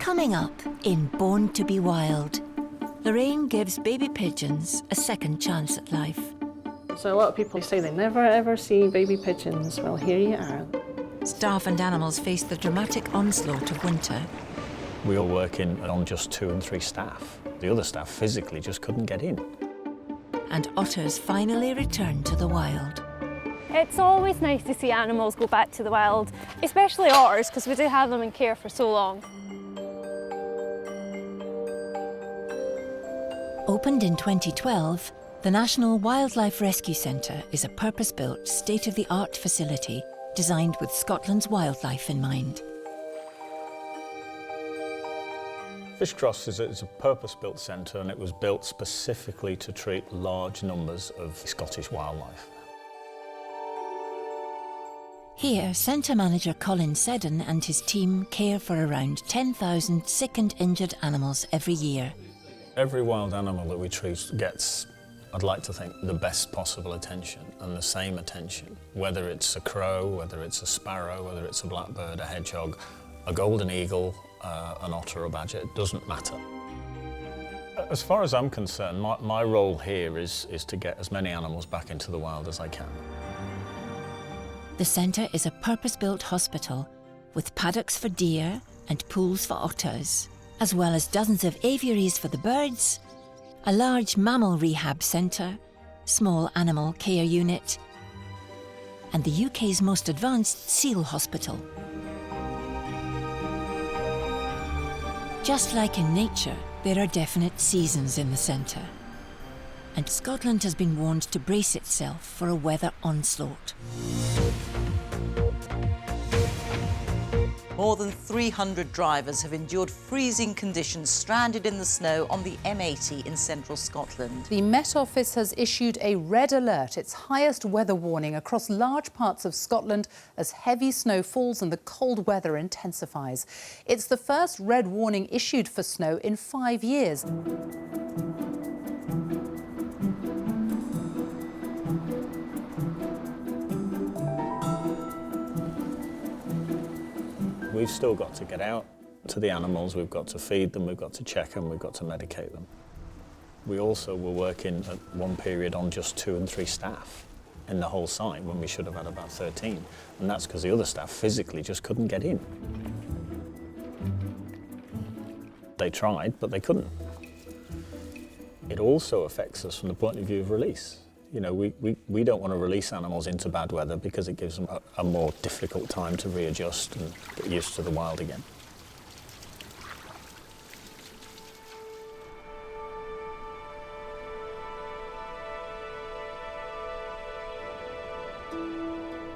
Coming up in Born to be Wild, Lorraine gives baby pigeons a second chance at life. So a lot of people say they never ever see baby pigeons. Well, here you are. Staff and animals face the dramatic onslaught of winter. We were working on just 2 and 3 staff. The other staff physically just couldn't get in. And otters finally return to the wild. It's always nice to see animals go back to the wild, especially otters, because we do have them in care for so long. Opened in 2012, the National Wildlife Rescue Centre is a purpose-built, state-of-the-art facility designed with Scotland's wildlife in mind. Fishcross is a purpose-built centre, and it was built specifically to treat large numbers of Scottish wildlife. Here, centre manager Colin Seddon and his team care for around 10,000 sick and injured animals every year. Every wild animal that we treat gets, I'd like to think, the best possible attention and the same attention, whether it's a crow, whether it's a sparrow, whether it's a blackbird, a hedgehog, a golden eagle, an otter or a badger, it doesn't matter. As far as I'm concerned, my role here is to get as many animals back into the wild as I can. The centre is a purpose-built hospital with paddocks for deer and pools for otters, as well as dozens of aviaries for the birds, a large mammal rehab centre, small animal care unit, and the UK's most advanced seal hospital. Just like in nature, there are definite seasons in the centre, and Scotland has been warned to brace itself for a weather onslaught. More than 300 drivers have endured freezing conditions stranded in the snow on the M80 in central Scotland. The Met Office has issued a red alert, its highest weather warning across large parts of Scotland as heavy snow falls and the cold weather intensifies. It's the first red warning issued for snow in 5 years. We've still got to get out to the animals, we've got to feed them, we've got to check them, we've got to medicate them. We also were working at one period on just 2 and 3 staff in the whole site when we should have had about 13. And that's because the other staff physically just couldn't get in. They tried, but they couldn't. It also affects us from the point of view of release. You know, we don't want to release animals into bad weather because it gives them a more difficult time to readjust and get used to the wild again.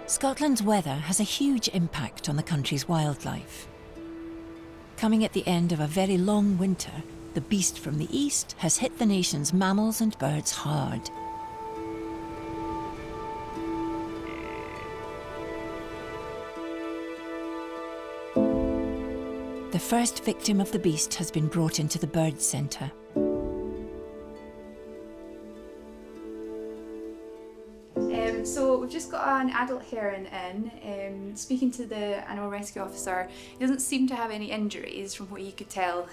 Scotland's weather has a huge impact on the country's wildlife. Coming at the end of a very long winter, the beast from the east has hit the nation's mammals and birds hard. The first victim of the beast has been brought into the bird centre. So we've just got an adult heron in. Speaking to the animal rescue officer, he doesn't seem to have any injuries from what he could tell.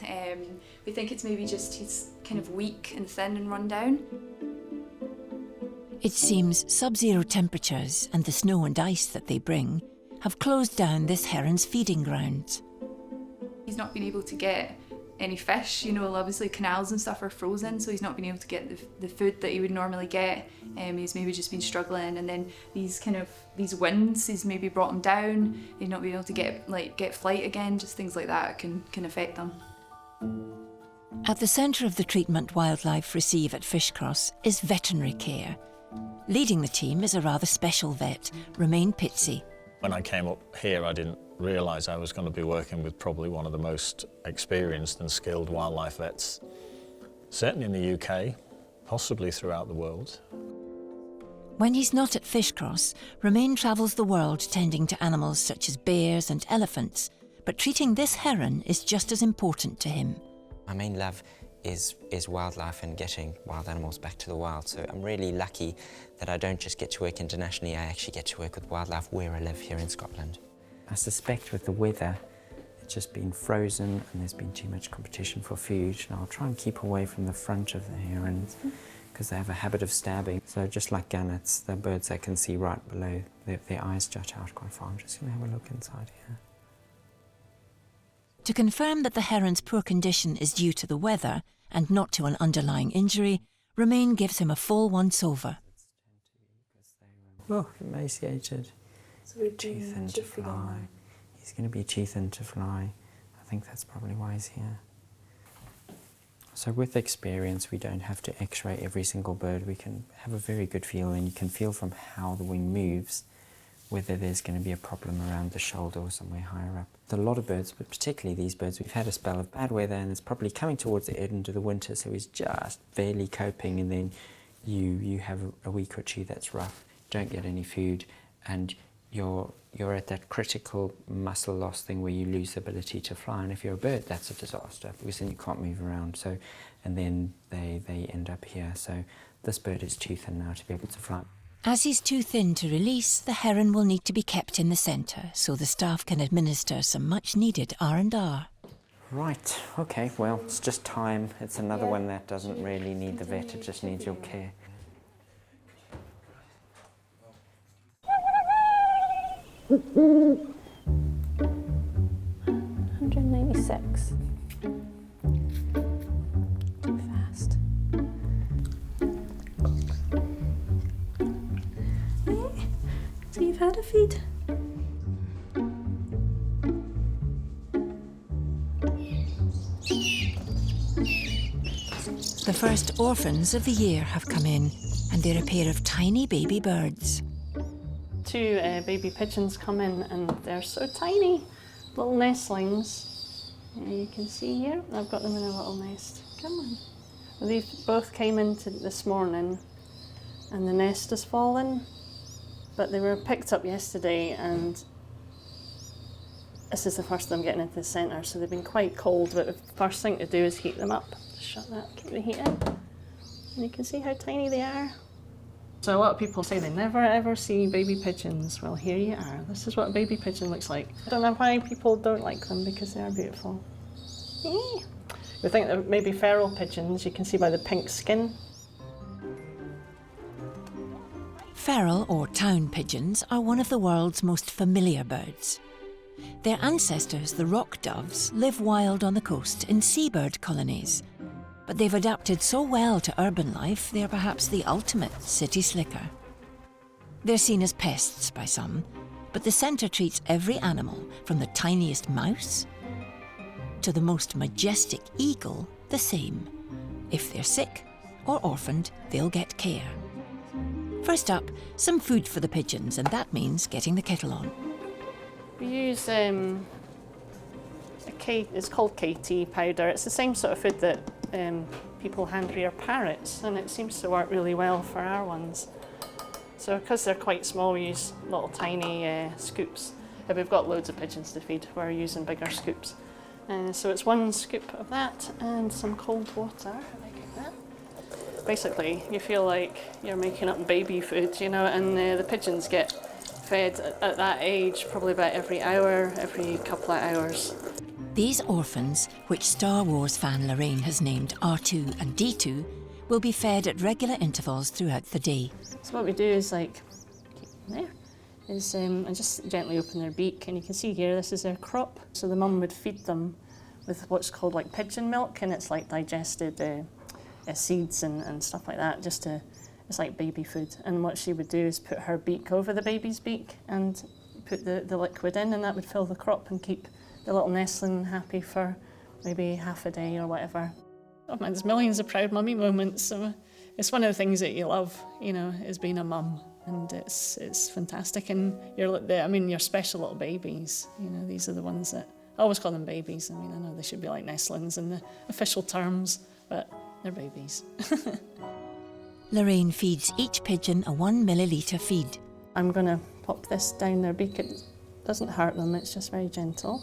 We think it's maybe just he's kind of weak and thin and run down. It seems sub-zero temperatures and the snow and ice that they bring have closed down this heron's feeding grounds. He's not been able to get any fish, you know, obviously canals and stuff are frozen, so he's not been able to get the food that he would normally get. He's maybe just been struggling, and then these winds, he's maybe brought him down. He's not been able to get flight again, just things like that can affect them. At the centre of the treatment wildlife receive at Fishcross is veterinary care. Leading the team is a rather special vet, Romain Pitsy. When I came up here, I didn't realise I was going to be working with probably one of the most experienced and skilled wildlife vets, certainly in the UK, possibly throughout the world. When he's not at Fishcross, Romain travels the world tending to animals such as bears and elephants, but treating this heron is just as important to him. My main love is wildlife and getting wild animals back to the wild, so I'm really lucky that I don't just get to work internationally, I actually get to work with wildlife where I live here in Scotland. I suspect with the weather, just been frozen and there's been too much competition for food. And I'll try and keep away from the front of the herons because they have a habit of stabbing. So just like gannets, the birds they can see right below, their eyes jut out quite far. I'm just going to have a look inside here. To confirm that the heron's poor condition is due to the weather and not to an underlying injury, Romain gives him a full once-over. Oh, emaciated. So too thin to fly. He's going to be too thin to fly. I think that's probably why he's here. So with experience, we don't have to x-ray every single bird. We can have a very good feel, and you can feel from how the wing moves whether there's going to be a problem around the shoulder or somewhere higher up. A lot of birds, but particularly these birds, we've had a spell of bad weather and it's probably coming towards the end of the winter, so he's just barely coping, and then you have a week or two that's rough, don't get any food, and you're at that critical muscle loss thing where you lose the ability to fly. And if you're a bird, that's a disaster because then you can't move around. So, and then they end up here. So this bird is too thin now to be able to fly. As he's too thin to release, the heron will need to be kept in the centre so the staff can administer some much-needed R&R. Right, okay, well, it's just time. It's another one that doesn't really need the vet, it just needs your care. $196. Too fast. So you've had a feed? The first orphans of the year have come in, and they're a pair of tiny baby birds. Two baby pigeons come in, and they're so tiny, little nestlings. You can see here, I've got them in a little nest. Come on. Well, they both came in this morning, and the nest has fallen, but they were picked up yesterday, and this is the first time getting into the centre, so they've been quite cold, but the first thing to do is heat them up. Just shut that, keep the heat in. And you can see how tiny they are. So a lot of people say they never ever see baby pigeons. Well, here you are. This is what a baby pigeon looks like. I don't know why people don't like them, because they are beautiful. We think that maybe feral pigeons, you can see by the pink skin. Feral or town pigeons are one of the world's most familiar birds. Their ancestors, the rock doves, live wild on the coast in seabird colonies. But they've adapted so well to urban life, they're perhaps the ultimate city slicker. They're seen as pests by some, but the centre treats every animal, from the tiniest mouse to the most majestic eagle, the same. If they're sick or orphaned, they'll get care. First up, some food for the pigeons, and that means getting the kettle on. We use it's called KT powder. It's the same sort of food that people hand rear parrots, and it seems to work really well for our ones. So because they're quite small, we use little tiny scoops. If we've got loads of pigeons to feed, we're using bigger scoops. So it's one scoop of that and some cold water. I get that. Basically, you feel like you're making up baby food, you know, and the pigeons get fed at that age probably about every hour, every couple of hours. These orphans, which Star Wars fan Lorraine has named R2 and D2, will be fed at regular intervals throughout the day. So what we do is keep them there, and just gently open their beak, and you can see here this is their crop. So the mum would feed them with what's called pigeon milk, and it's like digested seeds and stuff like that, it's like baby food. And what she would do is put her beak over the baby's beak and put the liquid in, and that would fill the crop and keep the little nestling happy for maybe half a day or whatever. Oh man, there's millions of proud mummy moments. So it's one of the things that you love, you know, is being a mum, and it's fantastic. And you're special little babies. You know, these are the ones that I always call them babies. I mean, I know they should be like nestlings in the official terms, but they're babies. Lorraine feeds each pigeon a 1 millilitre feed. I'm going to pop this down their beak. It doesn't hurt them, it's just very gentle.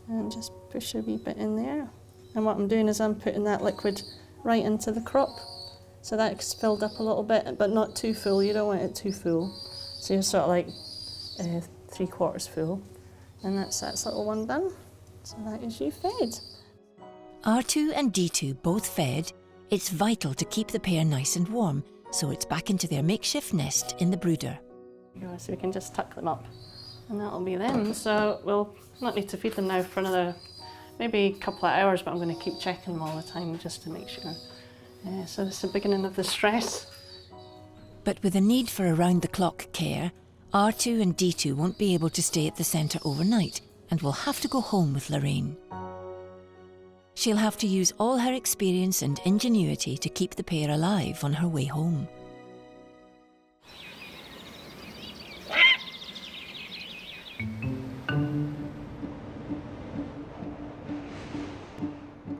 And just push a wee bit in there. And what I'm doing is I'm putting that liquid right into the crop. So that's filled up a little bit, but not too full. You don't want it too full. So you're sort of like 3/4 full. And that's little one done. So that is you fed. R2 and D2 both fed. It's vital to keep the pair nice and warm, so it's back into their makeshift nest in the brooder. So we can just tuck them up and that'll be them. So we'll not need to feed them now for another maybe a couple of hours, but I'm going to keep checking them all the time just to make sure. So this is the beginning of the stress. But with a need for around-the-clock care, R2 and D2 won't be able to stay at the centre overnight and will have to go home with Lorraine. She'll have to use all her experience and ingenuity to keep the pair alive on her way home.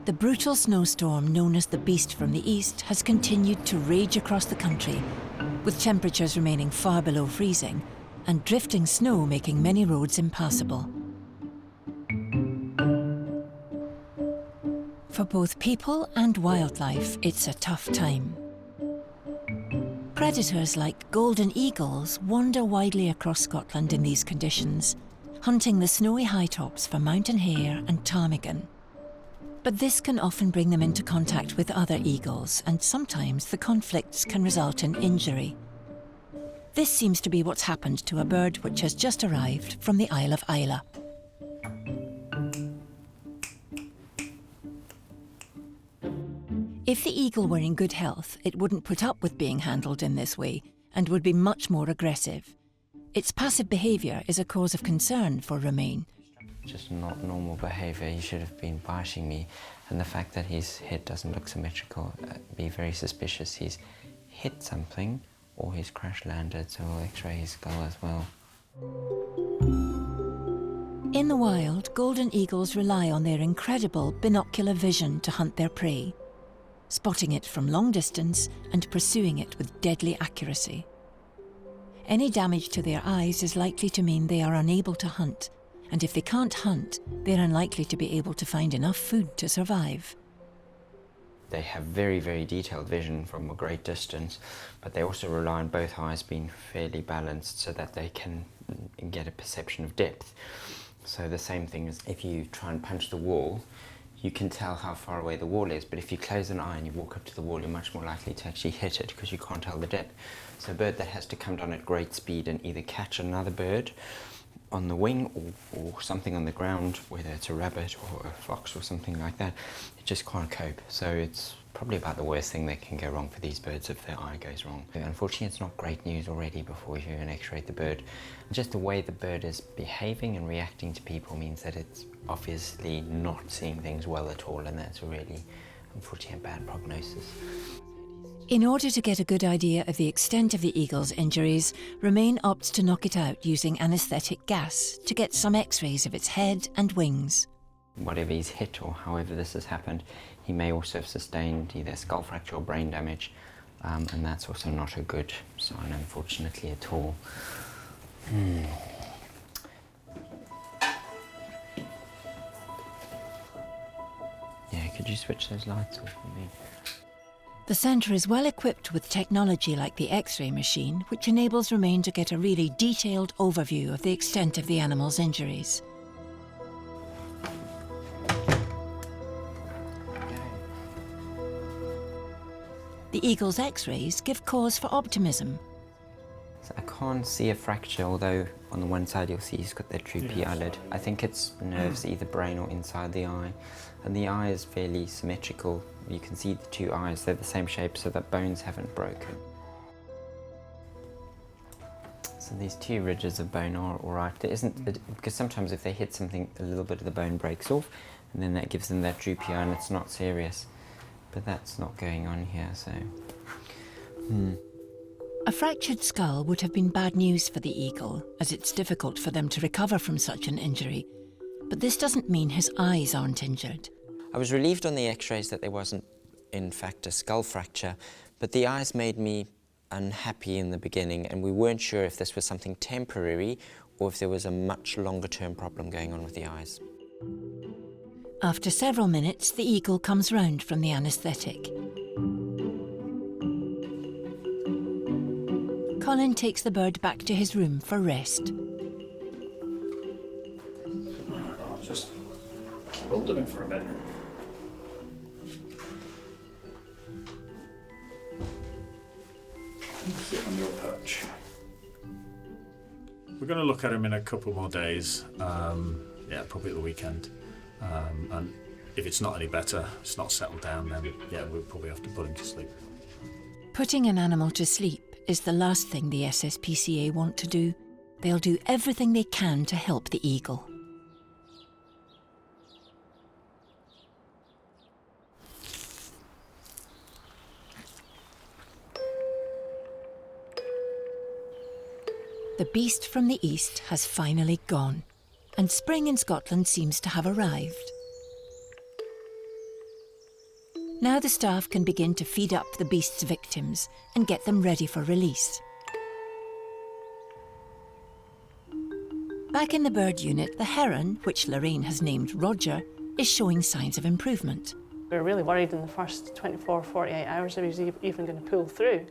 The brutal snowstorm known as the Beast from the East has continued to rage across the country, with temperatures remaining far below freezing and drifting snow making many roads impassable. For both people and wildlife, it's a tough time. Predators like golden eagles wander widely across Scotland in these conditions, hunting the snowy high tops for mountain hare and ptarmigan. But this can often bring them into contact with other eagles, and sometimes the conflicts can result in injury. This seems to be what's happened to a bird which has just arrived from the Isle of Islay. If the eagle were in good health, it wouldn't put up with being handled in this way and would be much more aggressive. Its passive behaviour is a cause of concern for Romain. Just not normal behaviour. He should have been biting me, and the fact that his head doesn't look symmetrical, be very suspicious. He's hit something or he's crash landed, so we'll x-ray his skull as well. In the wild, golden eagles rely on their incredible binocular vision to hunt their prey, spotting it from long distance and pursuing it with deadly accuracy. Any damage to their eyes is likely to mean they are unable to hunt, and if they can't hunt, they're unlikely to be able to find enough food to survive. They have very, very detailed vision from a great distance, but they also rely on both eyes being fairly balanced so that they can get a perception of depth. So the same thing as if you try and punch the wall, you can tell how far away the wall is, but if you close an eye and you walk up to the wall, you're much more likely to actually hit it because you can't tell the depth. So a bird that has to come down at great speed and either catch another bird on the wing or something on the ground, whether it's a rabbit or a fox or something like that, it just can't cope. So it's probably about the worst thing that can go wrong for these birds if their eye goes wrong. Unfortunately, it's not great news already before you even x-ray the bird. Just the way the bird is behaving and reacting to people means that it's obviously not seeing things well at all, and that's a really, unfortunately, a bad prognosis. In order to get a good idea of the extent of the eagle's injuries, Romain opts to knock it out using anaesthetic gas to get some x-rays of its head and wings. Whatever he's hit or however this has happened, he may also have sustained either skull fracture or brain damage, and that's also not a good sign, unfortunately, at all. Yeah, could you switch those lights off for me? The centre is well equipped with technology like the X-ray machine, which enables Romain to get a really detailed overview of the extent of the animal's injuries. The eagle's X-rays give cause for optimism. So I can't see a fracture, although on the one side you'll see he's got that droopy eyelid. I think it's nerves, either brain or inside the eye. And the eye is fairly symmetrical. You can see the two eyes, they're the same shape, so that bones haven't broken. So these two ridges of bone are all right. There isn't, because sometimes if they hit something, a little bit of the bone breaks off, and then that gives them that droopy eye, and it's not serious. But that's not going on here, so... A fractured skull would have been bad news for the eagle, as it's difficult for them to recover from such an injury. But this doesn't mean his eyes aren't injured. I was relieved on the x-rays that there wasn't, in fact, a skull fracture, but the eyes made me unhappy in the beginning, and we weren't sure if this was something temporary or if there was a much longer-term problem going on with the eyes. After several minutes, the eagle comes round from the anaesthetic. Colin takes the bird back to his room for rest. Hold them in for a bit. Sit on your perch. We're going to look at him in a couple more days. Yeah, probably at the weekend. And if it's not any better, it's not settled down, then yeah, we'll probably have to put him to sleep. Putting an animal to sleep is the last thing the SSPCA want to do. They'll do everything they can to help the eagle. The beast from the east has finally gone, and spring in Scotland seems to have arrived. Now the staff can begin to feed up the beast's victims and get them ready for release. Back in the bird unit, the heron, which Lorraine has named Roger, is showing signs of improvement. We were really worried in the first 24, 48 hours if he was even going to pull through.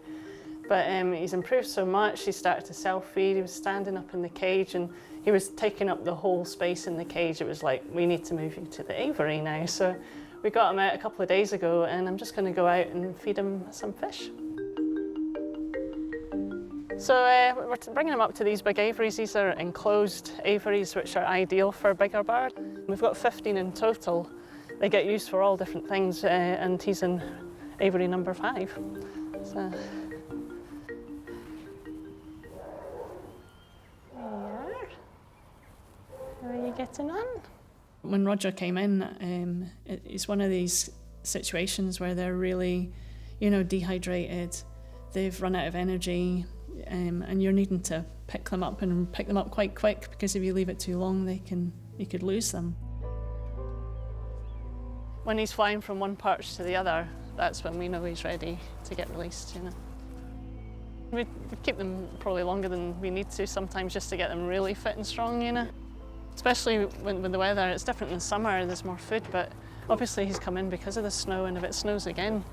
But he's improved so much, he started to self-feed, he was standing up in the cage and he was taking up the whole space in the cage. It was like, we need to move you to the aviary now. So we got him out a couple of days ago and I'm just going to go out and feed him some fish. So we're bringing him up to these big aviaries. These are enclosed aviaries which are ideal for bigger birds. We've got 15 in total. They get used for all different things and he's in aviary number 5. So. How are you getting on? When Roger came in, it's one of these situations where they're really, dehydrated. They've run out of energy, and you're needing to pick them up and pick them up quite quick because if you leave it too long, you could lose them. When he's flying from one perch to the other, that's when we know he's ready to get released. We keep them probably longer than we need to sometimes just to get them really fit and strong, Especially with the weather. It's different in summer, there's more food, but obviously he's come in because of the snow, and if it snows again,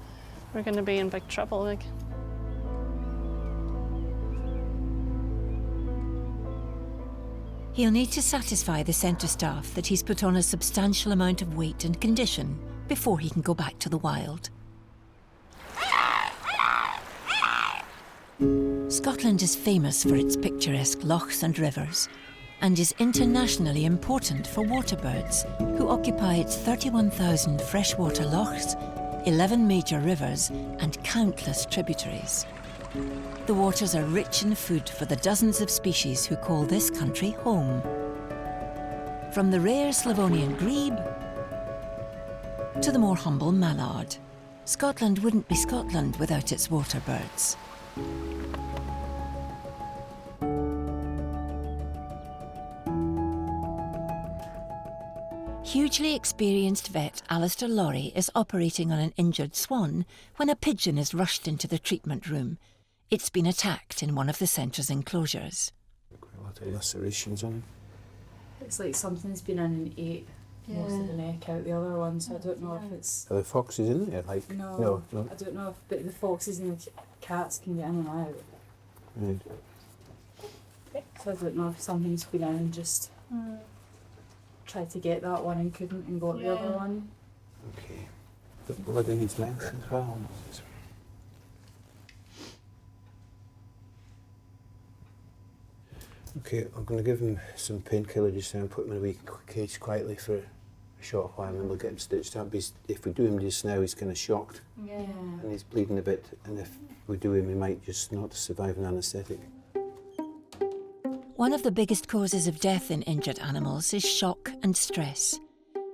we're going to be in big trouble. He'll need to satisfy the centre staff that he's put on a substantial amount of weight and condition before he can go back to the wild. Scotland is famous for its picturesque lochs and rivers, and is internationally important for waterbirds, who occupy its 31,000 freshwater lochs, 11 major rivers, and countless tributaries. The waters are rich in food for the dozens of species who call this country home. From the rare Slavonian grebe to the more humble mallard, Scotland wouldn't be Scotland without its waterbirds. Hugely experienced vet Alistair Lorry is operating on an injured swan when a pigeon is rushed into the treatment room. It's been attacked in one of the centre's enclosures. Quite a lot of lacerations on him. It's like something's been in and ate most of the neck out the other one, so I don't know if it's... Are there foxes in there? No, I don't know if but the foxes and the cats can get in and out. Right. So I don't know if something's been in and just tried to get that one and couldn't and got the other one. Okay. The blood in his mouth as well. Okay, I'm going to give him some painkiller just now and put him in a wee cage quietly for a short while and then we'll get him stitched up. If we do him just now, he's kind of shocked and he's bleeding a bit, and if we do him, he might just not survive an anaesthetic. One of the biggest causes of death in injured animals is shock and stress.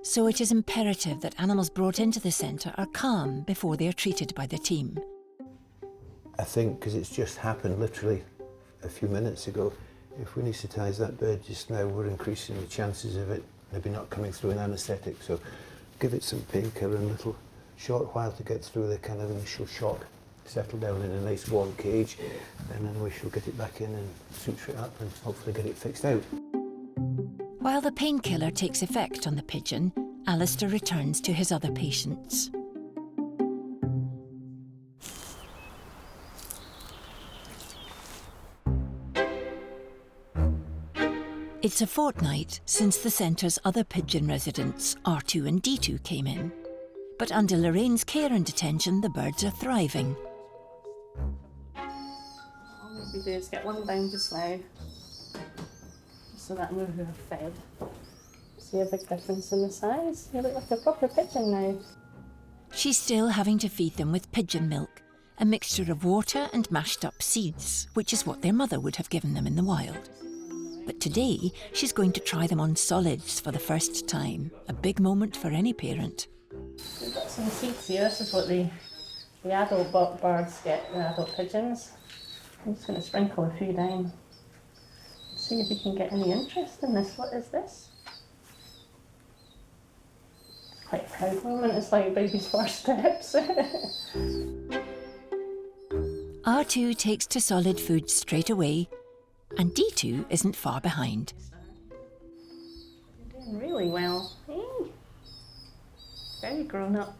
So it is imperative that animals brought into the centre are calm before they are treated by the team. I think, because it's just happened literally a few minutes ago, if we anaesthetise that bird just now, we're increasing the chances of it maybe not coming through an anaesthetic. So give it some painkiller and a little short while to get through the kind of initial shock, settle down in a nice warm cage, and then we shall get it back in and suture it up and hopefully get it fixed out. While the painkiller takes effect on the pigeon, Alistair returns to his other patients. It's a fortnight since the centre's other pigeon residents, R2 and D2, came in. But under Lorraine's care and attention, the birds are thriving. All we do is get one down just now, so that I know who I've fed. See a big difference in the size? You look like a proper pigeon now. She's still having to feed them with pigeon milk, a mixture of water and mashed up seeds, which is what their mother would have given them in the wild. But today, she's going to try them on solids for the first time, a big moment for any parent. We've got some seeds here. This is what the adult birds get, the adult pigeons. I'm just going to sprinkle a few down. See if you can get any interest in this. What is this? It's quite a proud moment. It's like baby's first steps. R2 takes to solid food straight away, and D2 isn't far behind. You're doing really well. Hey. Very grown up.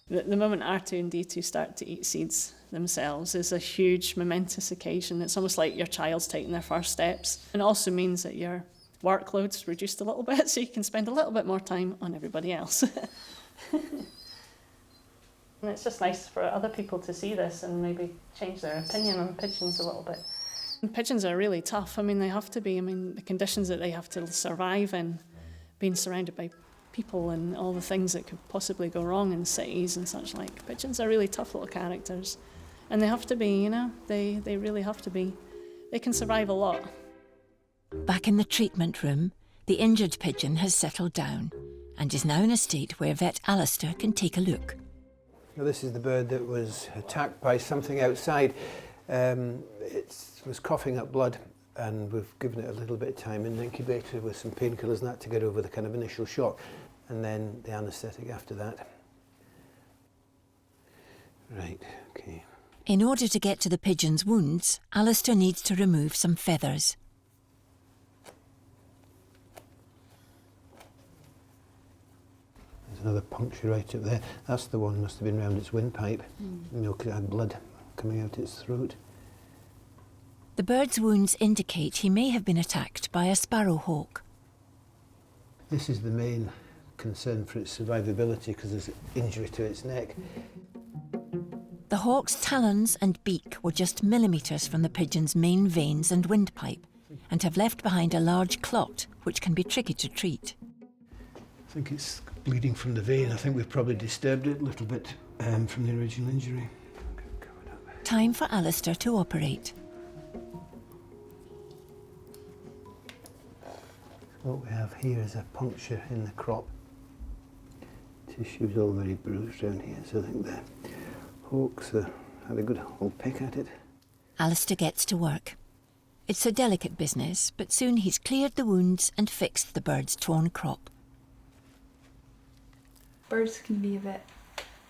The moment R2 and D2 start to eat seeds themselves is a huge momentous occasion. It's almost like your child's taking their first steps. And it also means that your workload's reduced a little bit, so you can spend a little bit more time on everybody else. And it's just nice for other people to see this and maybe change their opinion on pigeons a little bit. And pigeons are really tough. I mean, they have to be. I mean, the conditions that they have to survive in, being surrounded by people and all the things that could possibly go wrong in cities and such like. Pigeons are really tough little characters. And they have to be, you know, they really have to be. They can survive a lot. Back in the treatment room, the injured pigeon has settled down and is now in a state where vet Alistair can take a look. Now, this is the bird that was attacked by something outside. It was coughing up blood, and we've given it a little bit of time in the incubator with some painkillers and that to get over the kind of initial shock, and then the anaesthetic after that. Right, okay. In order to get to the pigeon's wounds, Alistair needs to remove some feathers. There's another puncture right up there. That's the one must have been round its windpipe. You know, 'cause it had blood coming out its throat. The bird's wounds indicate he may have been attacked by a sparrowhawk. This is the main concern for its survivability because there's injury to its neck. The hawk's talons and beak were just millimetres from the pigeon's main veins and windpipe and have left behind a large clot which can be tricky to treat. I think it's bleeding from the vein. I think we've probably disturbed it a little bit from the original injury. Time for Alistair to operate. What we have here is a puncture in the crop. Tissue's all very bruised around here, so I think the hawks had a good old pick at it. Alistair gets to work. It's a delicate business, but soon he's cleared the wounds and fixed the bird's torn crop. Birds can be a bit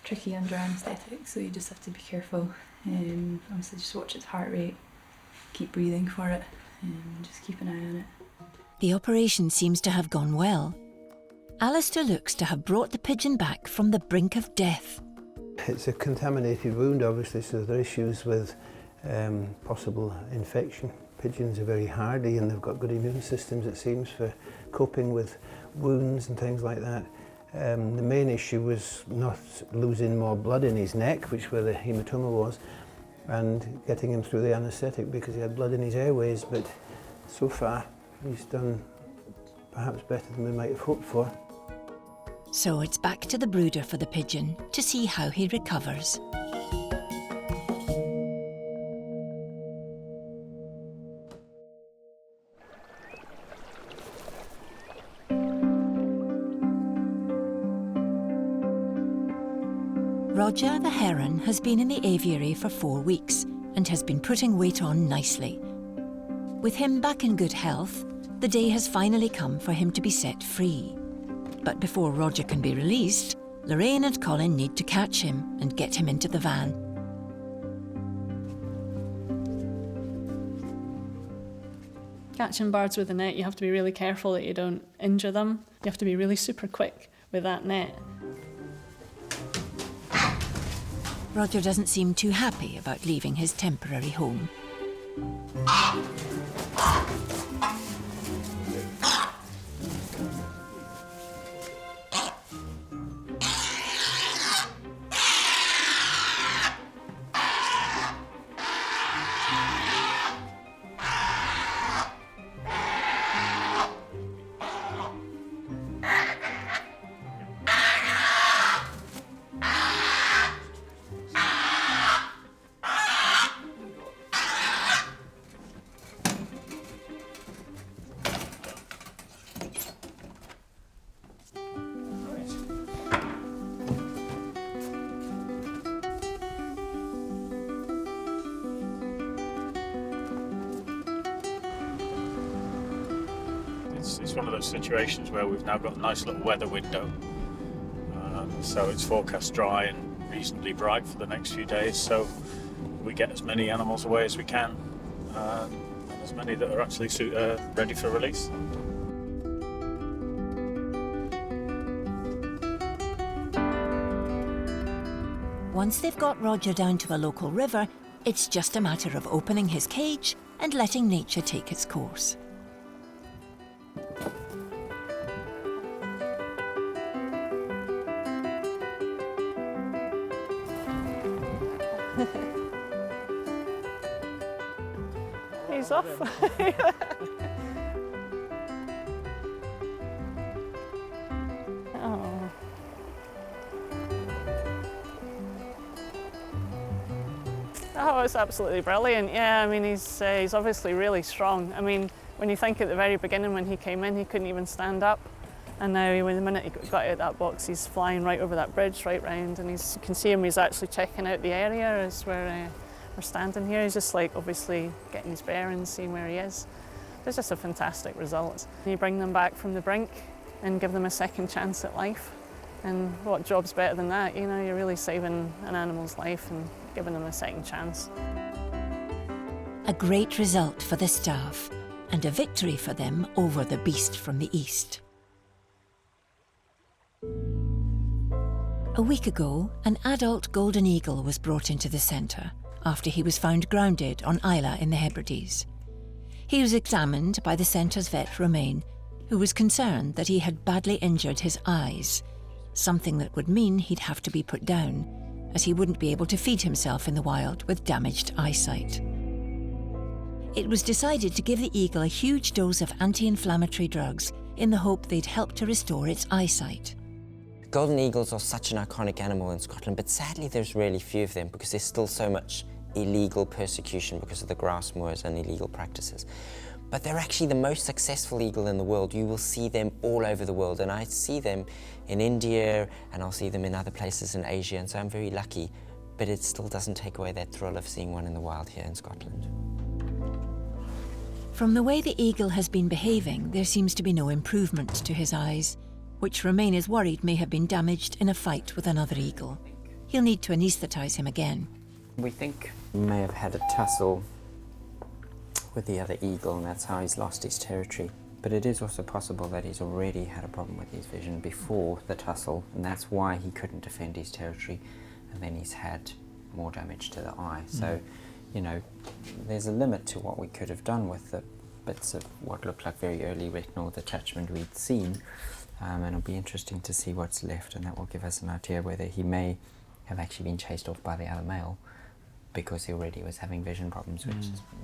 tricky under anaesthetic, so you just have to be careful. Obviously just watch its heart rate, keep breathing for it, and just keep an eye on it. The operation seems to have gone well. Alistair looks to have brought the pigeon back from the brink of death. It's a contaminated wound, obviously, so there are issues with possible infection. Pigeons are very hardy and they've got good immune systems, it seems, for coping with wounds and things like that. The main issue was not losing more blood in his neck, which where the hematoma was, and getting him through the anaesthetic because he had blood in his airways, but so far he's done perhaps better than we might have hoped for. So it's back to the brooder for the pigeon to see how he recovers. Roger the heron has been in the aviary for 4 weeks and has been putting weight on nicely. With him back in good health, the day has finally come for him to be set free. But before Roger can be released, Lorraine and Colin need to catch him and get him into the van. Catching birds with a net, you have to be really careful that you don't injure them. You have to be really super quick with that net. Roger doesn't seem too happy about leaving his temporary home. it's one of those situations where we've now got a nice little weather window. So it's forecast dry and reasonably bright for the next few days, so we get as many animals away as we can, and as many that are actually ready for release. Once they've got Roger down to a local river, it's just a matter of opening his cage and letting nature take its course. He's off. Oh. Oh, it's absolutely brilliant. Yeah, I mean, he's obviously really strong. I mean, when you think at the very beginning when he came in, he couldn't even stand up. And now, the minute he got out of that box, he's flying right over that bridge, right round, and you can see him, he's actually checking out the area as we're standing here. He's just like obviously getting his bearings, seeing where he is. It's just a fantastic result. You bring them back from the brink and give them a second chance at life. And what job's better than that? You know, you're really saving an animal's life and giving them a second chance. A great result for the staff and a victory for them over the beast from the east. A week ago, an adult golden eagle was brought into the centre after he was found grounded on Isla in the Hebrides. He was examined by the centre's vet Romain, who was concerned that he had badly injured his eyes, something that would mean he'd have to be put down, as he wouldn't be able to feed himself in the wild with damaged eyesight. It was decided to give the eagle a huge dose of anti-inflammatory drugs in the hope they'd help to restore its eyesight. Golden eagles are such an iconic animal in Scotland, but sadly there's really few of them because there's still so much illegal persecution because of the grass moors and illegal practices. But they're actually the most successful eagle in the world. You will see them all over the world, and I see them in India and I'll see them in other places in Asia, and so I'm very lucky, but it still doesn't take away that thrill of seeing one in the wild here in Scotland. From the way the eagle has been behaving, there seems to be no improvement to his eyes, which Romain is worried may have been damaged in a fight with another eagle. He'll need to anaesthetise him again. We think he may have had a tussle with the other eagle, and that's how he's lost his territory. But it is also possible that he's already had a problem with his vision before the tussle, and that's why he couldn't defend his territory, and then he's had more damage to the eye. So, you know, there's a limit to what we could have done with the bits of what looked like very early retinal detachment we'd seen, and it'll be interesting to see what's left, and that will give us an idea whether he may have actually been chased off by the other male because he already was having vision problems,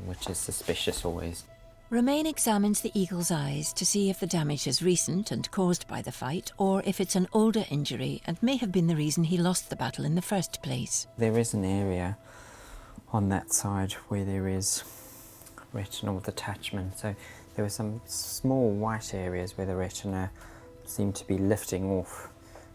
which is suspicious always. Romain examines the eagle's eyes to see if the damage is recent and caused by the fight, or if it's an older injury and may have been the reason he lost the battle in the first place. There is an area on that side where there is retinal detachment. So there were some small white areas where the retina seemed to be lifting off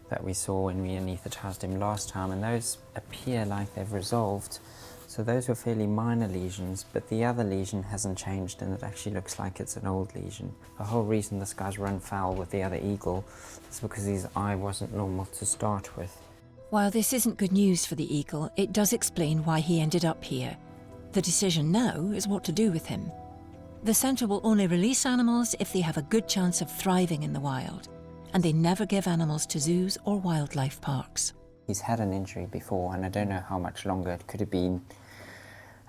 that we saw when we anaesthetised him last time, and those appear like they've resolved. So those were fairly minor lesions, but the other lesion hasn't changed and it actually looks like it's an old lesion. The whole reason this guy's run foul with the other eagle is because his eye wasn't normal to start with. While this isn't good news for the eagle, it does explain why he ended up here. The decision now is what to do with him. The centre will only release animals if they have a good chance of thriving in the wild, and they never give animals to zoos or wildlife parks. He's had an injury before, and I don't know how much longer. It could have been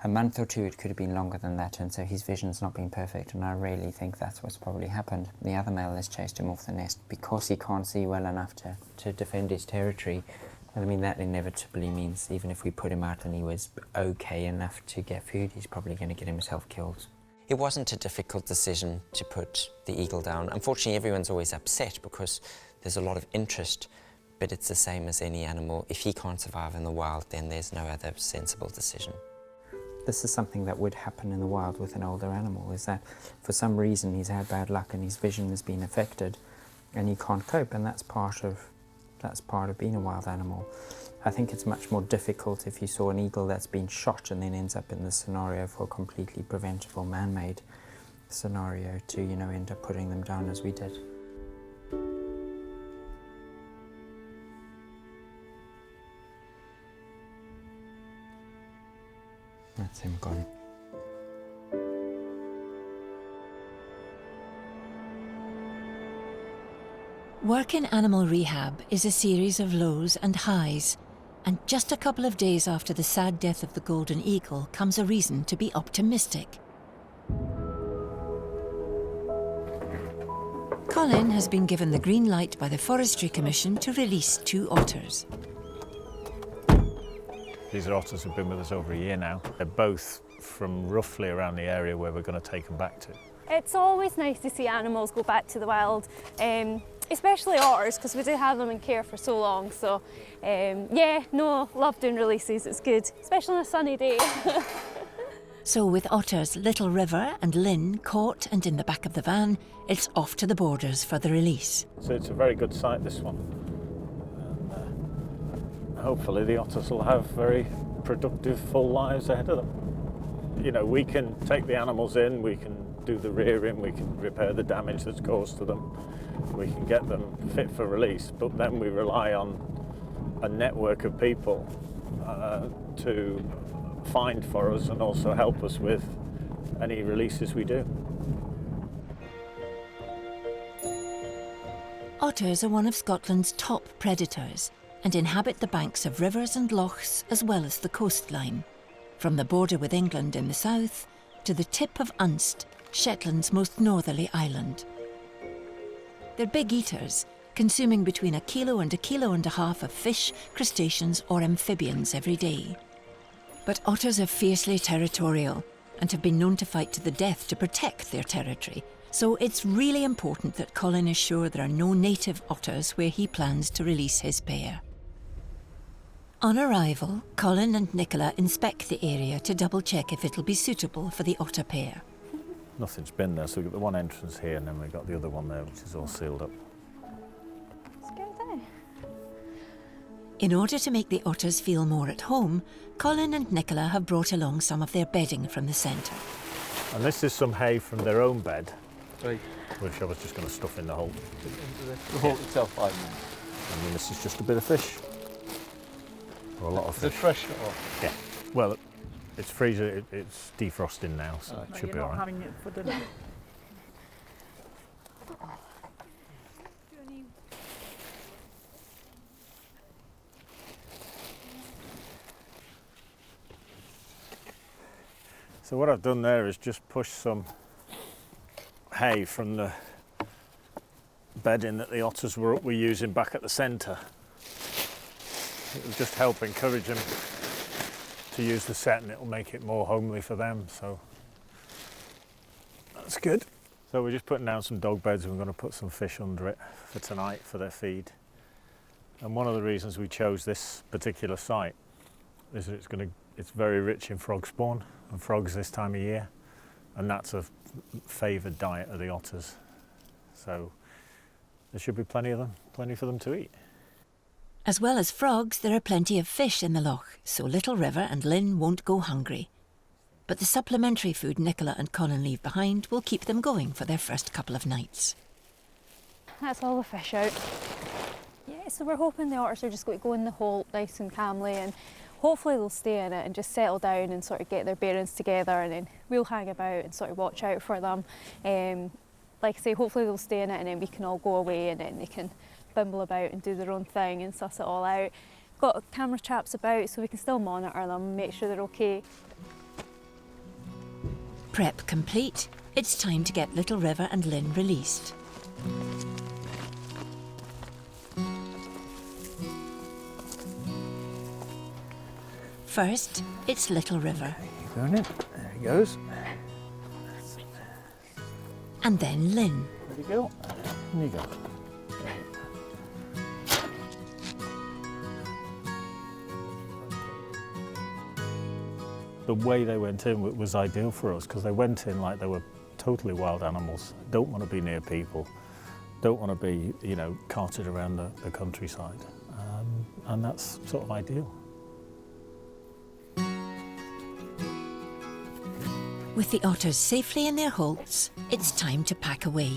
a month or two, it could have been longer than that, and so his vision's not been perfect, and I really think that's what's probably happened. The other male has chased him off the nest because he can't see well enough to defend his territory. And I mean, that inevitably means even if we put him out and he was okay enough to get food, he's probably going to get himself killed. It wasn't a difficult decision to put the eagle down. Unfortunately, everyone's always upset because there's a lot of interest, but it's the same as any animal. If he can't survive in the wild, then there's no other sensible decision. This is something that would happen in the wild with an older animal, is that for some reason he's had bad luck and his vision has been affected and he can't cope, and that's part of being a wild animal. I think it's much more difficult if you saw an eagle that's been shot and then ends up in this scenario for a completely preventable man-made scenario to, you know, end up putting them down as we did. That's him gone. Work in animal rehab is a series of lows and highs, and just a couple of days after the sad death of the golden eagle comes a reason to be optimistic. Colin has been given the green light by the Forestry Commission to release 2 otters. These are otters who've been with us over a year now. They're both from roughly around the area where we're going to take them back to. It's always nice to see animals go back to the wild, especially otters, because we do have them in care for so long. So yeah, no, love doing releases, it's good, especially on a sunny day. So with otters Little River and Lynn caught and in the back of the van, it's off to the borders for the release. So it's a very good site, this one. And hopefully the otters will have very productive, full lives ahead of them. You know, we can take the animals in, we can do the rearing, we can repair the damage that's caused to them, we can get them fit for release, but then we rely on a network of people to find for us and also help us with any releases we do. Otters are one of Scotland's top predators and inhabit the banks of rivers and lochs as well as the coastline, from the border with England in the south to the tip of Unst, Shetland's most northerly island. They're big eaters, consuming between 1 kilo and 1.5 kilos of fish, crustaceans or amphibians every day. But otters are fiercely territorial and have been known to fight to the death to protect their territory, so it's really important that Colin is sure there are no native otters where he plans to release his pair. On arrival, Colin and Nicola inspect the area to double-check if it'll be suitable for the otter pair. Nothing's been there, so we've got the one entrance here and then we've got the other one there, which is all sealed up. Let's go there. In order to make the otters feel more at home, Colin and Nicola have brought along some of their bedding from the centre. And this is some hay from their own bed, Right. which I was just going to stuff in the hole. The hole itself, I mean. And then this is just a bit of fish. Or a lot of Is it fish. fresh or? Yeah. Well, it's freezer, it's defrosting now, so it should be all right. Having it for dinner. So what I've done there is just push some hay from the bedding that the otters were using back at the centre. It will just help encourage them to use the set and it will make it more homely for them, so that's good. So we're just putting down some dog beds and we're going to put some fish under it for tonight for their feed. And one of the reasons we chose this particular site is that it's very rich in frog spawn and frogs this time of year, and that's a favoured diet of the otters. So there should be plenty of them, plenty for them to eat. As well as frogs, there are plenty of fish in the loch, so Little River and Lynn won't go hungry. But the supplementary food Nicola and Colin leave behind will keep them going for their first couple of nights. That's all the fish out. Yeah, so we're hoping the otters are just going to go in the hole nice and calmly, and hopefully they'll stay in it and just settle down and sort of get their bearings together, and then we'll hang about and sort of watch out for them. Like I say, hopefully they'll stay in it and then we can all go away and then they can bimble about and do their own thing and suss it all out. Got camera traps about so we can still monitor them and make sure they're okay. Prep complete, it's time to get Little River and Lynn released. First, it's Little River. Going in. There he goes. And then Lynn. There you go. In you go. The way they went in was ideal for us because they went in like they were totally wild animals. Don't want to be near people. Don't want to be, you know, carted around the countryside. And that's sort of ideal. With the otters safely in their holts, it's time to pack away.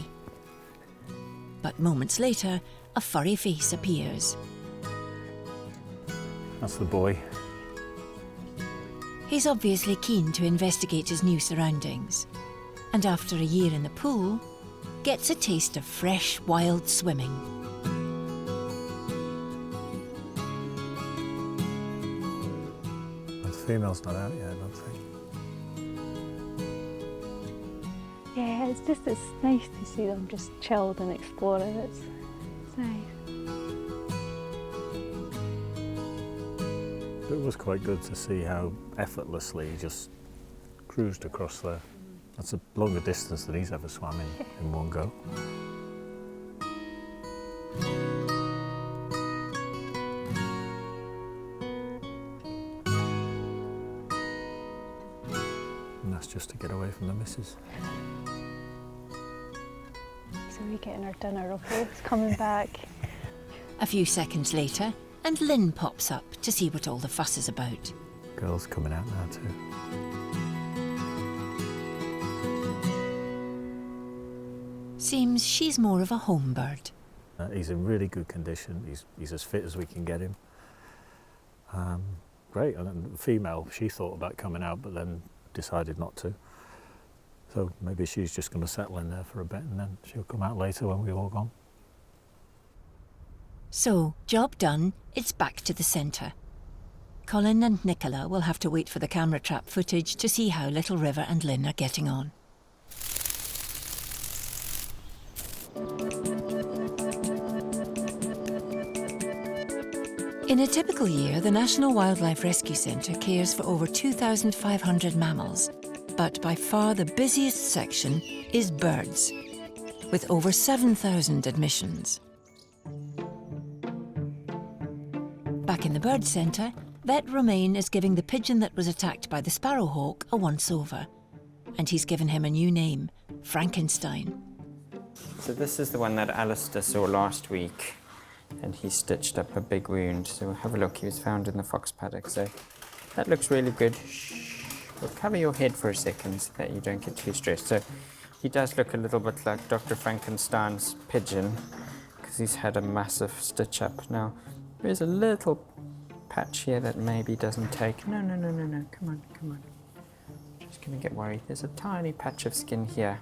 But moments later, a furry face appears. That's the boy. He's obviously keen to investigate his new surroundings, and after a year in the pool, gets a taste of fresh, wild swimming. The female's not out yet, I don't think. Yeah, it's nice to see them just chilled and exploring. It's nice. It was quite good to see how effortlessly he just cruised across there. That's a longer distance than he's ever swam in one go. And that's just to get away from the missus. So we're getting our dinner, okay? It's coming back. A few seconds later, and Lynn pops up to see what all the fuss is about. Girl's coming out now too. Seems she's more of a home bird. He's in really good condition. He's as fit as we can get him. Great, and then the female, she thought about coming out, but then decided not to. So maybe she's just going to settle in there for a bit, and then she'll come out later when we've all gone. So, job done, it's back to the centre. Colin and Nicola will have to wait for the camera trap footage to see how Little River and Lynn are getting on. In a typical year, the National Wildlife Rescue Centre cares for over 2,500 mammals, but by far the busiest section is birds, with over 7,000 admissions. Back in the bird centre, Vet Romain is giving the pigeon that was attacked by the sparrowhawk a once-over, and he's given him a new name, Frankenstein. So this is the one that Alistair saw last week, and he stitched up a big wound. So have a look, he was found in the fox paddock. So that looks really good. Shh. We'll cover your head for a second so that you don't get too stressed. So he does look a little bit like Dr. Frankenstein's pigeon, because he's had a massive stitch up. Now, there's a little patch here that maybe doesn't take. No, come on. Just gonna get worried. There's a tiny patch of skin here.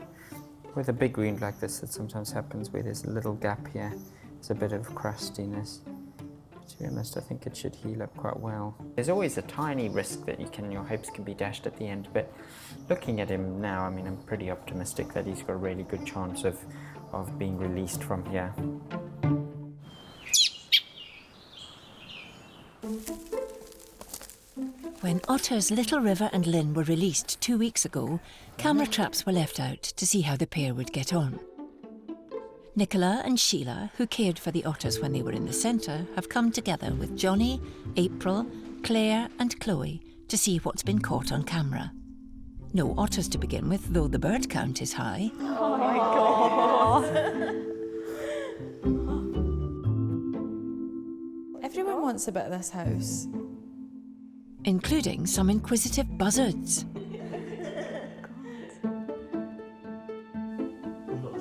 With a big wound like this, it sometimes happens where there's a little gap here. There's a bit of crustiness. To be honest, I think it should heal up quite well. There's always a tiny risk that your hopes can be dashed at the end, but looking at him now, I mean, I'm pretty optimistic that he's got a really good chance of being released from here. When Otter's Little River and Lynn were released 2 weeks ago, camera traps were left out to see how the pair would get on. Nicola and Sheila, who cared for the otters when they were in the centre, have come together with Johnny, April, Claire and Chloe to see what's been caught on camera. No otters to begin with, though the bird count is high. Oh my God! Everyone wants a bit of this house. Including some inquisitive buzzards.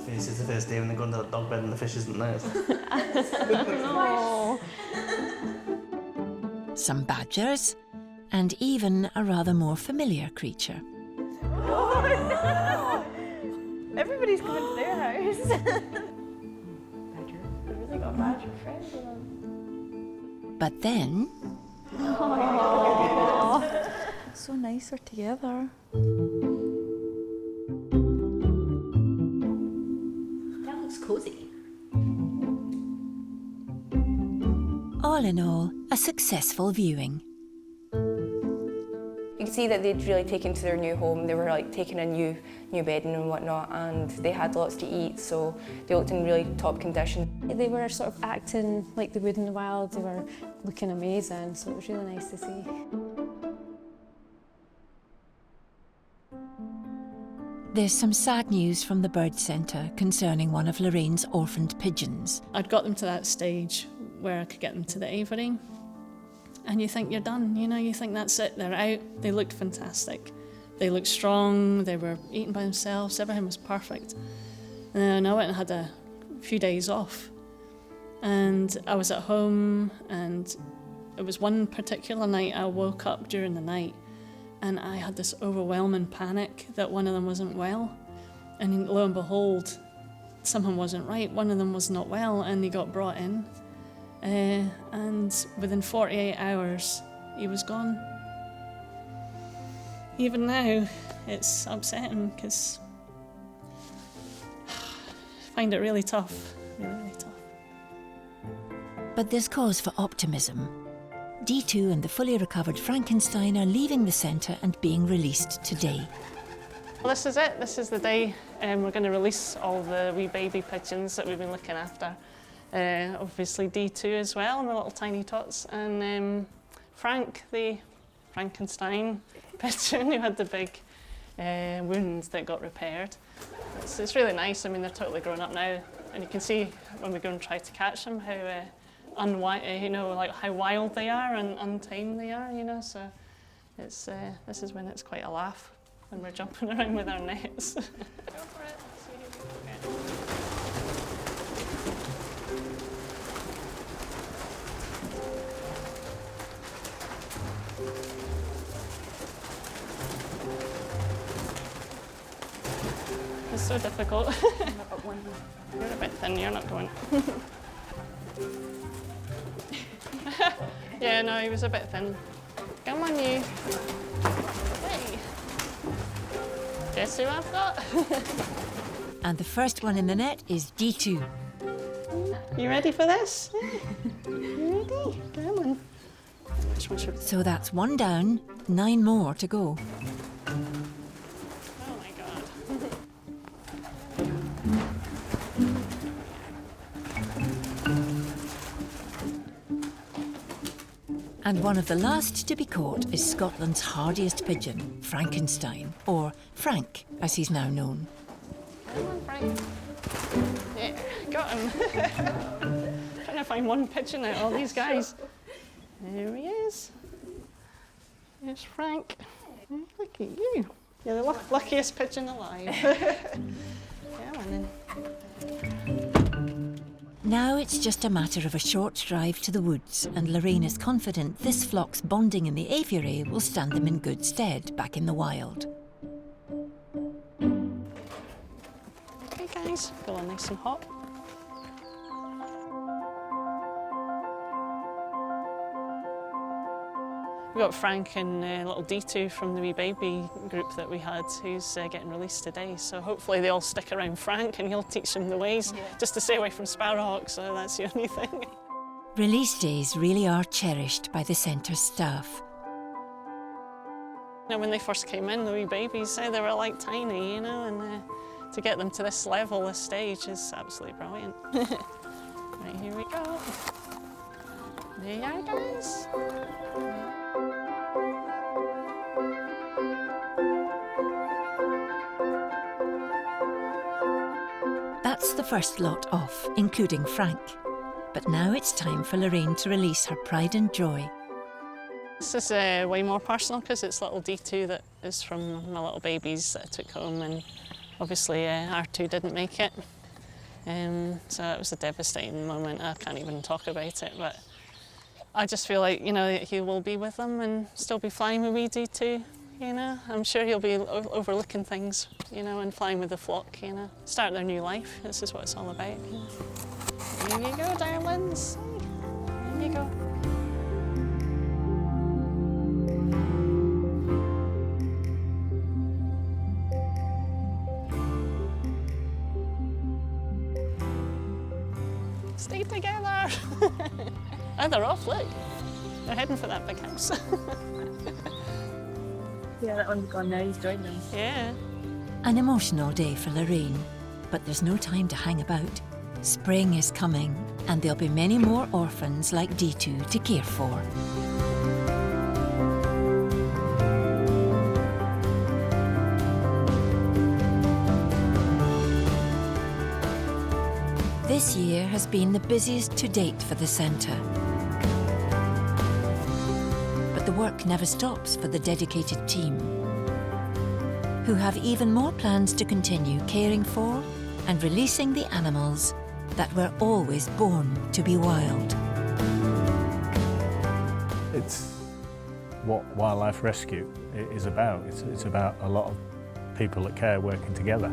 This is the first day when they go into the dog bed and the fish isn't there. No. Some badgers, and even a rather more familiar creature. Oh no! Everybody's coming to their house. Badger. They've really got badger friends with them. But then... Oh. So nice they're together. Cozy. All in all, a successful viewing. You could see that they'd really taken to their new home. They were like taking a new bedding and whatnot, and they had lots to eat, so they looked in really top condition. They were sort of acting like they would in the wild. They were looking amazing, so it was really nice to see. There's some sad news from the bird centre concerning one of Lorraine's orphaned pigeons. I'd got them to that stage where I could get them to the aviary, and you think you're done, you think that's it, they're out. They looked fantastic, They looked strong, they were eating by themselves, everything was perfect. And then I went and had a few days off. And I was at home, and it was one particular night I woke up during the night and I had this overwhelming panic that one of them wasn't well. And lo and behold, something wasn't right. One of them was not well, and he got brought in. And within 48 hours, he was gone. Even now, it's upsetting because I find it really tough, really tough. But there's cause for optimism. D2 and the fully recovered Frankenstein are leaving the centre and being released today. Well, this is it. This is the day we're going to release all the wee baby pigeons that we've been looking after. Obviously D2 as well, and the little tiny tots. And Frank, the Frankenstein pigeon, who had the big wounds that got repaired. It's really nice. I mean, they're totally grown up now. And you can see when we go and try to catch them how how wild they are and untamed they are, you know. So it's this is when it's quite a laugh when we're jumping around with our nets. Go for it. See who we can get. It's so difficult. You're a bit thin. You're not going. Yeah, no, he was a bit thin. Come on, you. Hey. Guess who I've got? And the first one in the net is D2. You ready for this? You ready? Come on. So that's one down, 9 more to go. Oh my God. And one of the last to be caught is Scotland's hardiest pigeon, Frankenstein, or Frank, as he's now known. Come on, Frank. Yeah, got him. Trying to find one pigeon out of all these guys. There he is. There's Frank. Look at you. You're the luckiest pigeon alive. Come on then. Now it's just a matter of a short drive to the woods, and Lorraine is confident this flock's bonding in the aviary will stand them in good stead back in the wild. Okay guys, go on nice and hot. We've got Frank and little D2 from the wee baby group that we had, who's getting released today. So hopefully they all stick around Frank and he'll teach them the ways, just to stay away from sparrowhawks, so that's the only thing. Release days really are cherished by the centre's staff. Now, when they first came in, the wee babies, they were like tiny, you know, and to get them to this level, this stage, is absolutely brilliant. Right, here we go. There you are, guys. That's the first lot off, including Frank. But now it's time for Lorraine to release her pride and joy. This is way more personal because it's little D2 that is from my little babies that I took home, and obviously R2 didn't make it. So it was a devastating moment. I can't even talk about it, but I just feel like, you know, he will be with them and still be flying with wee D2. You know, I'm sure he'll be overlooking things, you know, and flying with the flock, you know. Start their new life. This is what it's all about. You know. Here you go, darlings. Here you go. Stay together. And they're off, look. They're heading for that big house. Yeah, that one's gone now, he's joined them. Yeah. An emotional day for Lorraine, but there's no time to hang about. Spring is coming, and there'll be many more orphans like D2 to care for. This year has been the busiest to date for the centre. But the work never stops for the dedicated team. who have even more plans to continue caring for and releasing the animals that were always born to be wild. It's what wildlife rescue is about. It's about a lot of people that care working together.